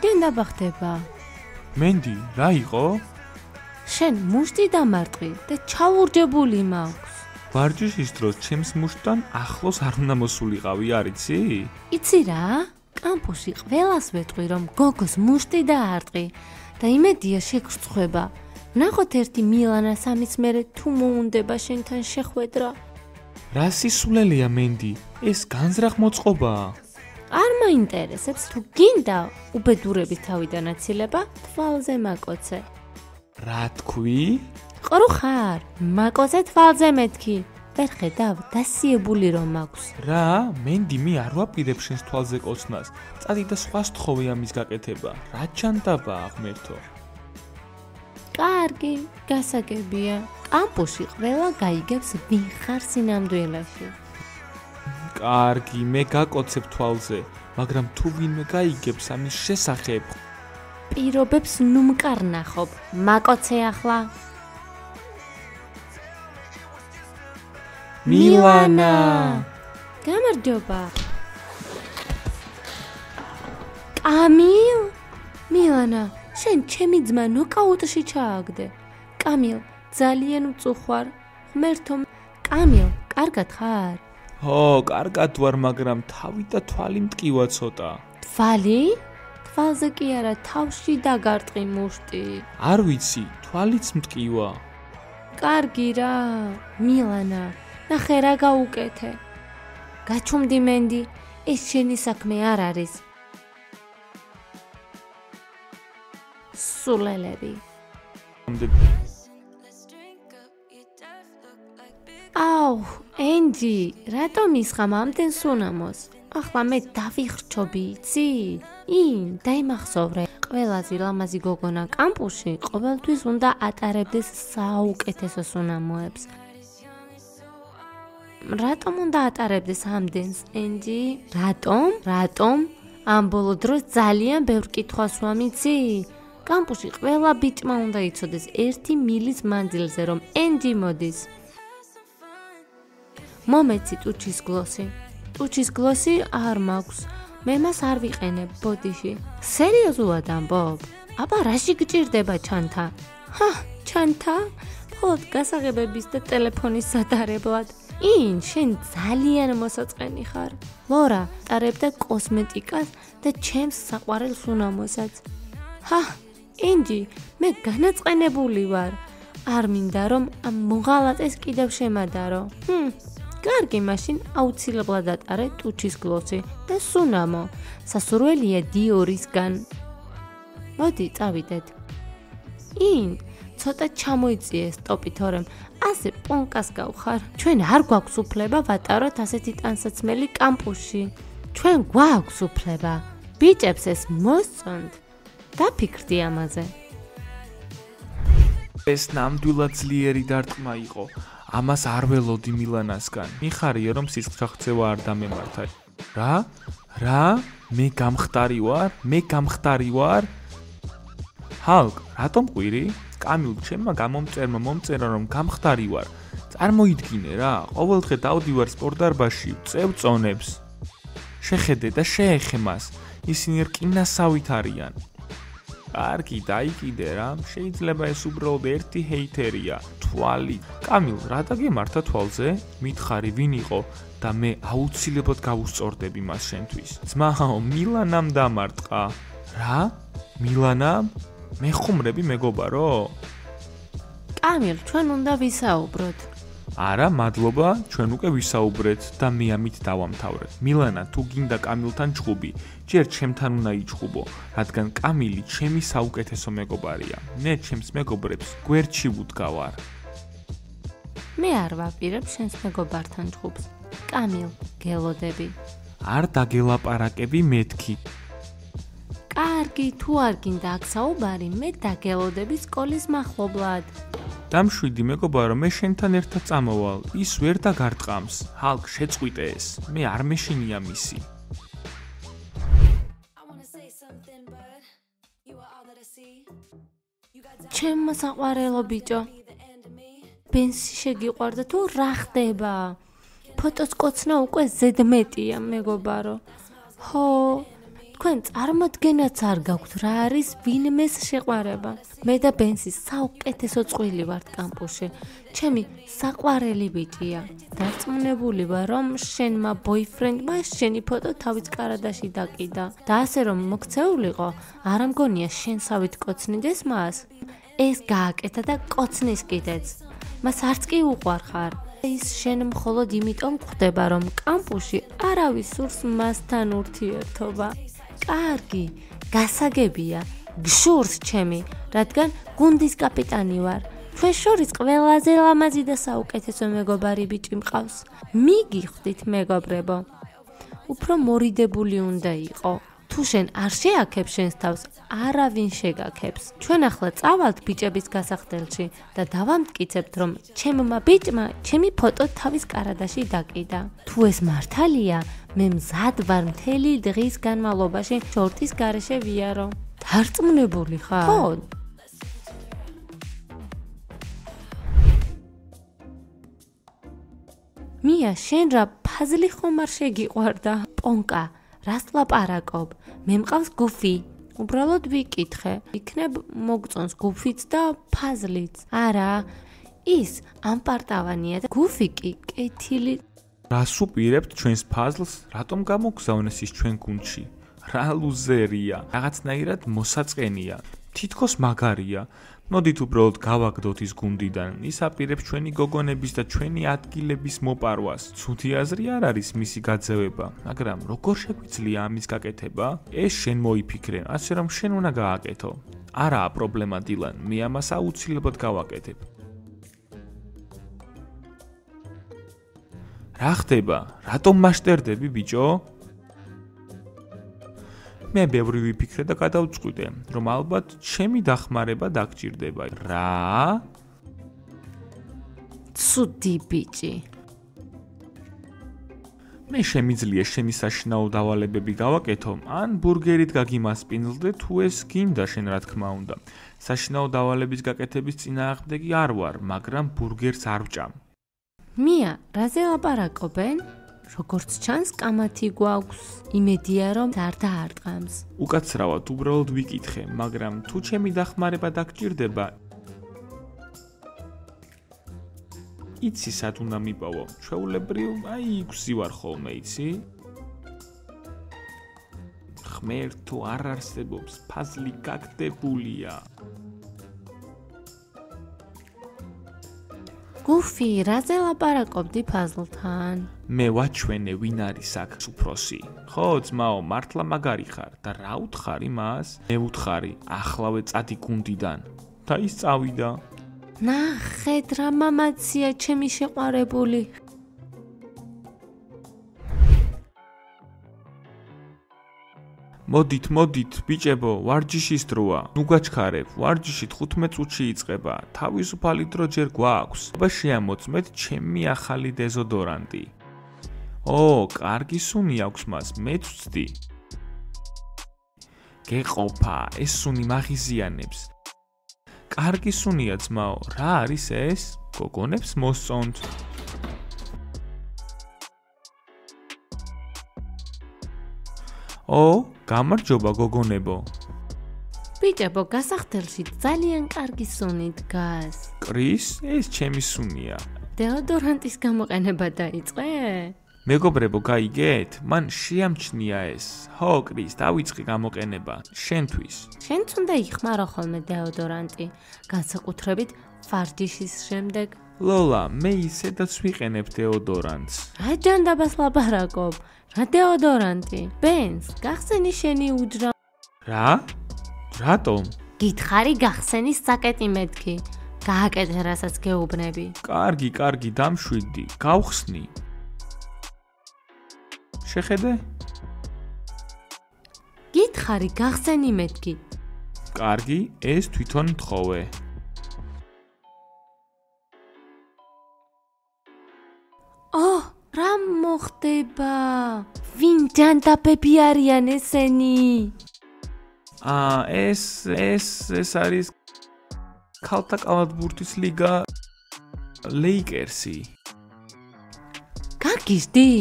ვიდან დაბახდება? მენდი, რა იყო? შენ მუშტი დამარტყი და ჩაურჯებული მაქვს. ვარჯიშის დროს ჩემს მუშტთან ახლოს არ უნდა მოსულიყავი, არიცი? იცი რა? კამპუსში ყველას ვეტყვი, რომ გოგოს მუშტი დაარტყი და იმედია შეგრცხვება. ნახოთ ერთი მილანა სამის მერე თუ მოუნდება შენთან შეხვედრა. რა სისულელია მენდი? ეს განზრახ მოწყობაა. არ მაინტერესებს თუ გინდა უბედურების თავიდან აცილება, თვალზე მაკოცე. რა თქვი? ყრუ ხარ, მაკოცე თვალზე მეთქი. ვერ ხედავ, დასიებული რომ მაქვს. რა? მენდი, მე არ ვაპირებ შენს თვალზე კოცნას. წადი და სხვას თხოვე ამის გაკეთება. რა ჩანდაბაა ღმერთო? კარგი, გასაგებია. კამპუსში ყველა გაიგებს ვინ ხარ სინამდვილეში. კარგი, მე გაკოცებ თვალზე, მაგრამ თუ ვინმე გაიგებს ამის შესახებ, პირობებს ნუ მკარნახობ. მაკოცე ახლა. მილანა! გამარჯობა. კამილ? მილანა, შენ ჩემი ძმა ნოკაუტში ჩააგდე. კამილ, ძალიან უწუხვარ. ღმერთო, კამილ, კარგად ხარ? ო, კარგად ვარ, მაგრამ თავი და თვალი მტკივა ცოტა. თვალი? თვალზე კი არა, თავში დაგარტყი მუშტი. არ ვიცი, თვალიც მტკივა. კარგი რა, მილანა, ნახე რა გაუკეთე. გაჩუმდი მენდი, ეს შენი საქმე არ არის. სულელები. აუ, ენჯი, რატომ ისხამ ამდენ სუნამოს? ახლა მე დავიხრჩობი, იცი? დაიმახსოვრე. ყველაზე ლამაზი გოგონა კამპუსში ყოველთვის უნდა ატარებდეს საუკეთესო სუნამოებს. რატომ უნდა ატარებდეს ამდენს, ენჯი? რატომ? ამ ბოლო დროს ძალიან ბევრ კითხვას ვამიცი. კამპუსში ყველა ბიჭმა უნდა იცოდეს 1 მილის მანძილზე, რომ ენჯი მოდის. მომეცი ტუჩის გლოსი. ტუჩის გლოსი არ მაქვს. მე მას არ ვიყენებ ბოდიში. სერიოზულად ამბობ? აბა რაში გჭირდება ჩანთა? ჩანთა? მხოლოდ გასაღებების და ტელეფონის სადარებლად. შენ ძალიან მოსაწყენი ხარ. ლორა ტარებდა კოსმეტიკას და ჩემს საყვარელ სუნამოსაც. ენჯი, მე განაწყენებული ვარ. არ მინდა რომ ამ მოღალატეს კიდევ შემადარო. კარგი, მაშინ აუცილებლად ატარე ტუჩის გლოსი და სუნამო. სასურველია დიორისგან. მოდი, წავიდეთ. ცოტა ჩამოიწიე სტოპი, თორემ ასე პონკას გავხარ. ჩვენ არ გვაქვს უფლება ვატაროთ ასეთი ტანსაცმელი კამპუსში. ჩვენ გვაქვს უფლება. ბიჭებს ეს მოსწონთ. დაფიქრდი ამაზე. ეს ნამდვილად ძლიერი დარტყმა იყო. ამას არ ველოდი მილანასგან. მიხარია რომ სისხლშახცევა არ დამემართა. რა? მე გამხდარი ვარ? ჰალკ, რატომ ყვირი? კამილ, ჩემმა გამომწერმა მომწერა რომ გამხდარი ვარ. წარმოიდგინე რა, ყოველდღე დავდივარ სპორტდარბაზში, ვწევ წონებს. შეხედე და შეეხე მას. ისინი რკინასავით არიან. კარგი, დაიკიდე რა. შეიძლება ეს უბრალოდ ერთი ჰეითერია. თვალი. კამილ, რა დაგემართა თვალზე? მითხარი ვინ იყო და მე აუცილებლად გავუსწორდები მას შენთვის. ძმაო, მილანამ დამარტყა. რა? მილანამ? მეხუმრები მეგობარო? კამილ, ჩვენ უნდა ვისაუბროთ. არა, მადლობა, ჩვენ უკვე ვისაუბრეთ და მე ამით დავამთავრეთ. მილანა, თუ გინდა კამილთან ჩხუბი, ჯერ ჩემთან უნდა იჩხუბო, რადგან კამილი ჩემი საუკეთესო მეგობარია. მე ჩემს მეგობრებს გვერდში ვუდგავარ. მე არ ვაპირებ შენს მეგობართან ჩხუბს. კამილ, გელოდები. არ დაგელაპარაკები მეთქი. კარგი, თუ არ გინდა აქ საუბარი, მე დაგელოდები სკოლის მახლობლად. დამშვიდი მეგობარო, მე შენთან ერთად წამოვალ. ის ვერ დაგარტყამს. ჰალკ, შეწყვიტე ეს. მე არ მეშინია მისი. ჩემო საყვარელო ბიჭო. ბენსი შეგიყვარდა თუ რა ხდება? ფოტოს კოცნა უკვე ზედმეტია მეგობარო. თქვენ წარმოდგენაც არ გაქვთ რა არის ვინმეს შეყვარება. მე და ბენსი საუკეთესო წყვილი ვართ კამპუსში. ჩემი საყვარელი ბიჭია. დარწმუნებული ვარ, რომ შენმა ბოიფრენდმა შენი ფოტო თავის კარადაში დაკიდა. და ასე რომ მოქცეულიყო, არ მგონია შენსავით კოცნიდეს მას. ეს გააკეთა და კოცნის კიდეც. მას არც კი უყვარხარ. ის შენ მხოლოდ იმიტომ გვხვდება, რომ კამპუსში არავის სურს მასთან ურთიერთობა. კარგი, გასაგებია, გშურს ჩემი, რადგან გუნდის კაპიტანი ვარ. ჩვენ შორის ყველაზე ლამაზი და საუკეთესო მეგობარი ბიჭი მყავს. მიგიხვდით მეგობრებო. უფრო მორიდებული უნდა იყო. თუ შენ არ შეაქებს შენს თავს, არავინ შეგაქებს. ჩვენ ახლა წავალთ ბიჭების გასახდელში და დავამტკიცებთ, რომ ჩემმა ბიჭმა ჩემი ფოტო თავის კარადაში დაკიდა. თუ ეს მართალია, მე მზად ვარ მთელი დღის განმავლობაში შორტის გარეშე ვიარო. დარწმუნებული ხარ? ხო. მია, შენ რა ფაზლი ხომ არ შეგიყვარდა? პონკა, რას ლაპარაკობ? მე მყავს გუფი. უბრალოდ ვიკითხე. იქნებ მოგწონს გუფიც და ფაზლიც. არა, ის ამპარტავანია და გუფი კი კეთილი. რას უპირებთ ჩვენს ფაზლს? რატომ გამოგზავნეს ის ჩვენ გუნდში? რა ლუზერია, რაღაცნაირად მოსაწყენია. თითქოს მაგარია. მოდით უბრალოდ გავაგდოთ ის გუნდიდან. ის აპირებს ჩვენი გოგონების და ჩვენი ადგილების მოპარვას. ცუდი აზრი არ არის მისი გაძევება, მაგრამ როგორ შეგვიძლია ამის გაკეთება? ეს შენ მოიფიქრე, ასე რომ შენ უნდა გააკეთო. არაა პრობლემა დილან, მე ამას აუცილებლად გავაკეთებ. რა ხდება? რატომ მასტერდები, ბიჭო? მე ბევრი ვიფიქრე და გადავწყვიტე, რომ ალბათ ჩემი დახმარება დაგჭირდება. რა? ცუდი ბიჭი. მე შემიძლია შენი საშინაო დავალებები გავაკეთო, ან ბურგერით გაგიმასპინძლდე, თუ ეს გინდა შენ რა თქმა უნდა. საშინაო დავალების გაკეთების წინააღმდეგი არ ვარ, მაგრამ ბურგერს არ ვჭამ. მია, რაზე ლაპარაკობენ? როგორც ჩანს, კამათი გვაქვს. იმედია, რომ არ დაარტყამს. უკაცრავად უბრალოდ ვიკითხე, მაგრამ თუ ჩემი დახმარება დაგჭირდება, იცი სად უნდა მიპოვო? ჩვეულებრივ, იქვსი ვარ ხოლმე, იცი? ღმერთო, არ არსებობს, ფაზლი გაგდებულია. გუფი, რაზე ლაპარაკობდი ფაზლთან? მე ვაჩვენე ვინ არის აქ უფროსი. ხო, ძმაო, მართლა მაგარი ხარ და რა უთხარი მას? მე ვუთხარი, ახლავე წადი გუნდიდან. და ის წავიდა. ნახეთ რა მამაცია ჩემი შეყვარებული. მოდით, ბიჭებო, ვარჯიშის დროა. ნუ გაჩქარებ, ვარჯიში 15 წუთში იწყება. თავისუფალი დრო ჯერ გვაქვს. აბა შეამოწმეთ ჩემი ახალი დეზოდორანტი. კარგი სუნი აქვს მას, მეც ვცდი. გეყოფა, ეს სუნი მაღიზიანებს. კარგი სუნია, ძმაო, რა არის ეს? გოგონებს მოსწონთ. გამარჯობა გოგონებო. ბიჭებო, გასახდელში ძალიან კარგი სუნი დგას. კრის, ეს ჩემი სუნია. დეოდორანტის გამოყენება დაიწყე? მეგობრებო, გაიგეთ? მან შეამჩნია ეს. ხო, კრის, დავიწყე გამოყენება შენთვის. შენც უნდა იხმარო ხოლმე დეოდორანტი, განსაკუთრებით ვარჯიშის შემდეგ. ლოლა, მე ისედაც ვიყენებ დეოდორანტს. რა ჯანდაბას ლაპარაკობ? რა დეოდორანტი? ბენს, გახსენი შენი უჯრა. რა? რატომ? გითხარი გახსენის საკეტი მეთქი. გააკეთე რასაც გეუბნები. კარგი, დამშვიდი, გავხსნი. შეხედე? გითხარი გახსენი მეთქი. კარგი, ეს თვითონ მთხოვე. რა მოხდება? ვინ ჯანდაბები არიან ესენი? ეს არის ქალთა კალათბურთის ლიგა ლეიკერსი. გაგიზდი?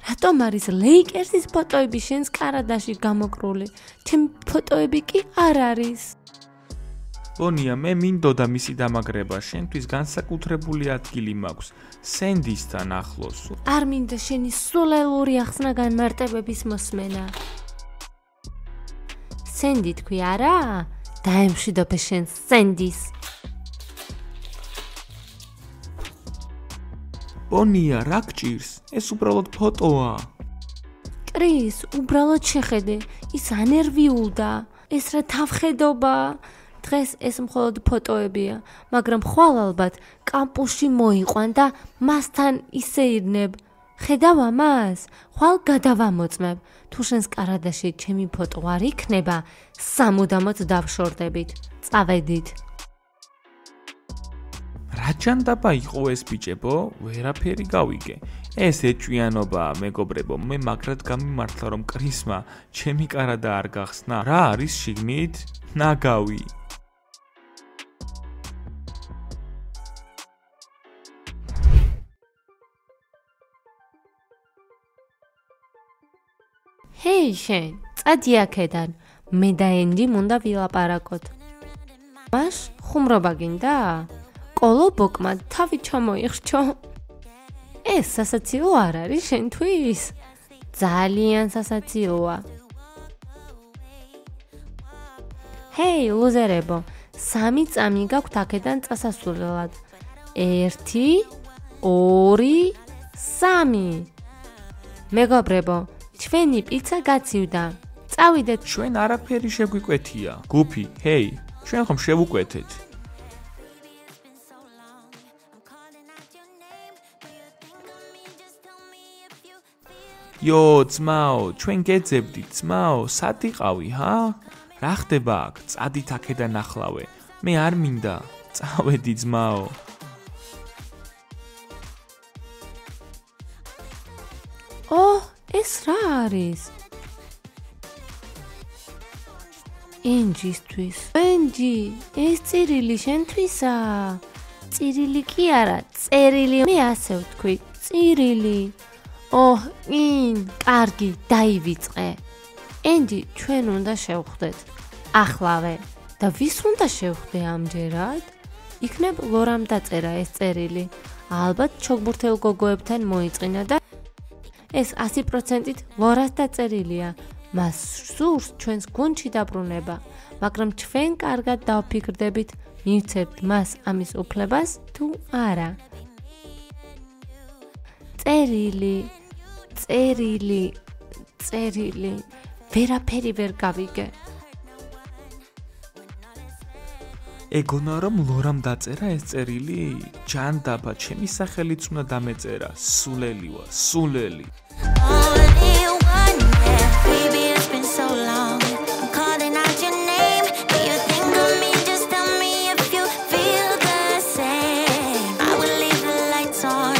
რატომ არის ლეიკერსის ფოტოები შენს კარადაში გამოკრული? ჩემი ფოტოები კი არ არის. ბონია, მე მინდოდა მისი დამაგრება, შენთვის განსაკუთრებული ადგილი მაქვს, სენდისთან ახლოს. არ მინდა შენი სულელური ახსნა განმარტებების მოსმენა. სენდი თქვი არა? დაემშვიდობე შენ სენდის. ბონია, რა გჭირს? ეს უბრალოდ ფოტოა. კრის, უბრალოდ შეხედე, ის ანერვიულდა. ეს რა თავხედობა? დღეს ეს მხოლოდ ფოტოებია, მაგრამ ხვალ ალბათ კამპუსში მოიყვან და მასთან ისეირნებ. ხედავ ამას? ხვალ გადავამოწმებ. თუ შენს კარადაში ჩემი ფოტო არ იქნება, სამუდამოდ დავშორდებით. წავედით. რა ჯანდაბა იყო ეს ბიჭებო? ვერაფერი გავიგე. ეს ეჭვიანობაა, მეგობრებო, მე მაგრად გამიმართლა, რომ კრისმა ჩემი კარადა არ გახსნა. რა არის შიგნით? ნაგავი. ჰეი შენ, წადი აქედან, მე და ენდი მუნდა ვილაპარაკოთ. მას ხუმრობა გინდა? კოლობოკმა თავი ჩამოიხრჩო. ეს სასაცილო არ არის შენთვის? ძალიან სასაცილოა. ჰეი, ლუზერებო, 3 წამი გაქვთ აქედან წასასვლელად. 1, 2, 3. მეგობრებო, ჩვენი პიცა გაცივდა. წავიდეთ. ჩვენ არაფერი შეგვიკვეთია. გუფი, ჰეი, ჩვენ ხომ შევუკვეთეთ? იო, ძმაო, ჩვენ გეძებდით, ძმაო, სად იყავი, ჰა? რა ხდება აქ? წადით აქედან ახლავე. მე არ მინდა. წავედი, ძმაო. ეს რა არის? ენჯისთვის. ენჯი, ეს წირილი შენთვისა? წირილი კი არა, წერილი. მე ასე ვთქვი, წირილი. კარგი, დაივიწყე. ენჯი, ჩვენ უნდა შევხვდეთ. ახლავე. და ვის უნდა შევხვდე ამჯერად? იქნებ ლორამ დაწერა ეს წერილი. ალბათ ჩოგბურთელ გოგოებთან მოიწყინა და ეს 100%-ით ლორას დაწერილია. მას სურს ჩვენს გუნდში დაბრუნება, მაგრამ ჩვენ კარგად დავფიქრდებით, მივცემთ მას ამის უფლებას თუ არა. წერილი. ვერაფერი ვერ გავიგე. ეგონა რომ ლორამ დაწერა ეს წერილი? ჯანდაბა, ჩემი სახელიც უნდა დამეწერა. სულელი ვარ, სულელი. On